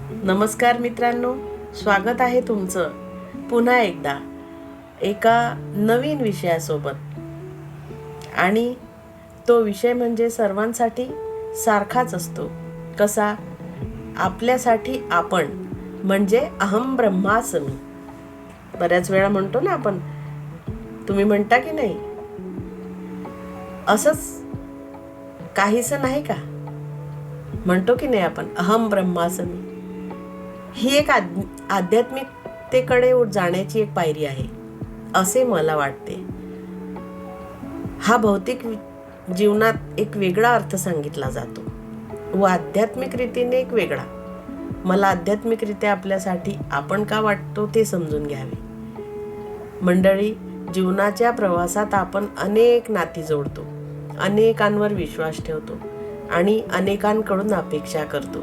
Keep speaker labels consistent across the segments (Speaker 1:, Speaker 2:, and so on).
Speaker 1: नमस्कार मित्रांनो, स्वागत आहे तुमचं पुन्हा एकदा एका नवीन विषयासोबत. आणि तो विषय म्हणजे सर्वांसाठी सारखाच असतो. कसा? आपल्यासाठी आपण, म्हणजे अहम ब्रह्मास्मी. बऱ्याच वेळा म्हणतो ना आपण, तुम्ही म्हणता की नाही? असंच काहीसं नाही का? म्हणतो की नाही आपण, अहम ब्रह्मास्मी. ही एक आध्यात्मिकतेकडे जाण्याची एक पायरी आहे असे मला वाटते. हा भौतिक जीवनात एक वेगळा अर्थ सांगितला जातो व आध्यात्मिक रीतीने एक वेगळा. मला आध्यात्मिकरित्या आपल्यासाठी आपण का वाटतो ते समजून घ्यावे. मंडळी, जीवनाच्या प्रवासात आपण अनेक नाती जोडतो, अनेकांवर विश्वास ठेवतो आणि अनेकांकडून अपेक्षा करतो.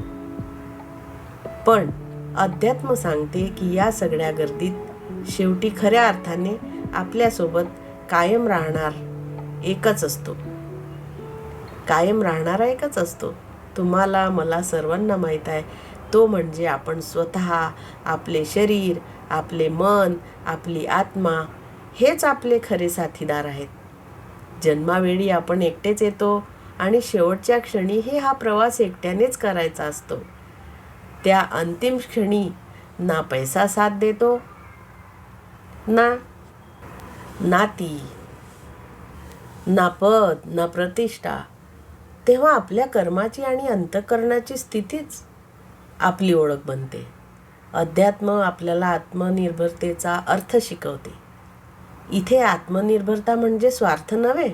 Speaker 1: पण अध्यात्म सांगते की या सगळ्या गर्दीत शेवटी खऱ्या अर्थाने आपल्यासोबत कायम राहणार एकच असतो. कायम राहणारा एकच असतो. तुम्हाला, मला, सर्वांना माहीत आहे. तो म्हणजे आपण स्वतः. आपले शरीर, आपले मन, आपली आत्मा हेच आपले खरे साथीदार आहेत. जन्मावेळी आपण एकटेच येतो आणि शेवटच्या क्षणी हा प्रवास एकट्यानेच करायचा असतो. त्या अंतिम क्षणी ना पैसा साथ देतो, ना नाती, ना पद, ना प्रतिष्ठा. तेव्हा आपल्या कर्माची आणि अंतःकरणाची स्थितीच आपली ओळख बनते. अध्यात्म आपल्याला आत्मनिर्भरतेचा अर्थ शिकवते. इथे आत्मनिर्भरता म्हणजे स्वार्थ नव्हे,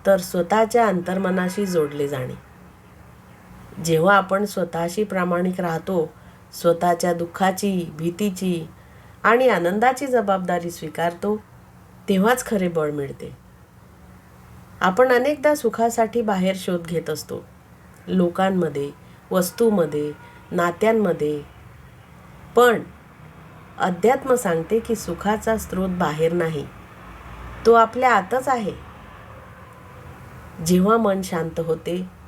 Speaker 1: तर स्वतःच्या अंतर्मनाशी जोडले जाणे. जेव्हा आपण स्वतःशी प्रामाणिक राहतो, स्वतःच्या दुःखाची, भीतीची आणि आनंदाची जबाबदारी स्वीकारतो, तेव्हाच खरे बळ मिळते. आपण अनेकदा सुखासाठी बाहेर शोध घेत असतो, लोकांमध्ये, वस्तूमध्ये, नात्यांमध्ये. पण अध्यात्म सांगते की सुखाचा स्रोत बाहेर नाही, तो आपल्या आतच आहे. जेव्हा मन शांत होते,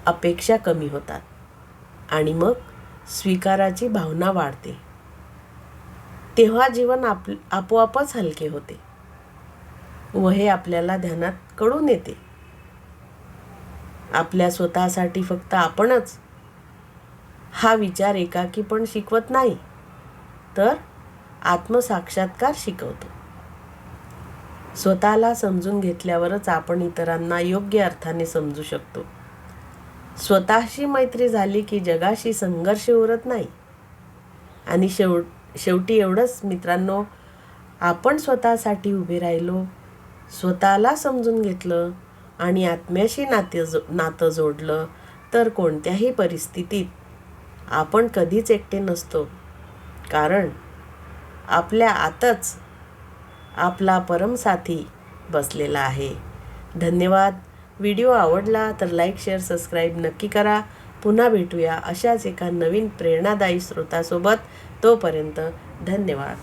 Speaker 1: अपेक्षा कमी होतात आणि मग स्वीकाराची भावना वाढते. तेव्हा जीवन आपोआपच हलके होते व हे आपल्याला ध्यानात कळून येते. आपल्या स्वतःसाठी फक्त आपणच हा विचार एकाकी पण शिकवत नाही, तर आत्मसाक्षात्कार शिकवतो. स्वतःला समजून घेतल्यावरच आपण इतरांना योग्य अर्थाने समजू शकतो. स्वतःशी मैत्री झाली की जगाशी संघर्ष उरत नाही. आणि शेवटी एवढंच मित्रांनो, आपण स्वतःसाठी उभे राहिलो, स्वतःला समजून घेतलं आणि आत्म्याशी नातं जोडलं, तर कोणत्याही परिस्थितीत आपण कधीच एकटे नसतो. कारण आपल्या आतच आपला परमसाथी बसलेला आहे. धन्यवाद. व्हिडिओ आवडला तर लाईक, शेअर, सबस्क्राईब नक्की करा. पुन्हा भेटूया अशाच एका नवीन प्रेरणादायी स्रोतासोबत. तोपर्यंत धन्यवाद.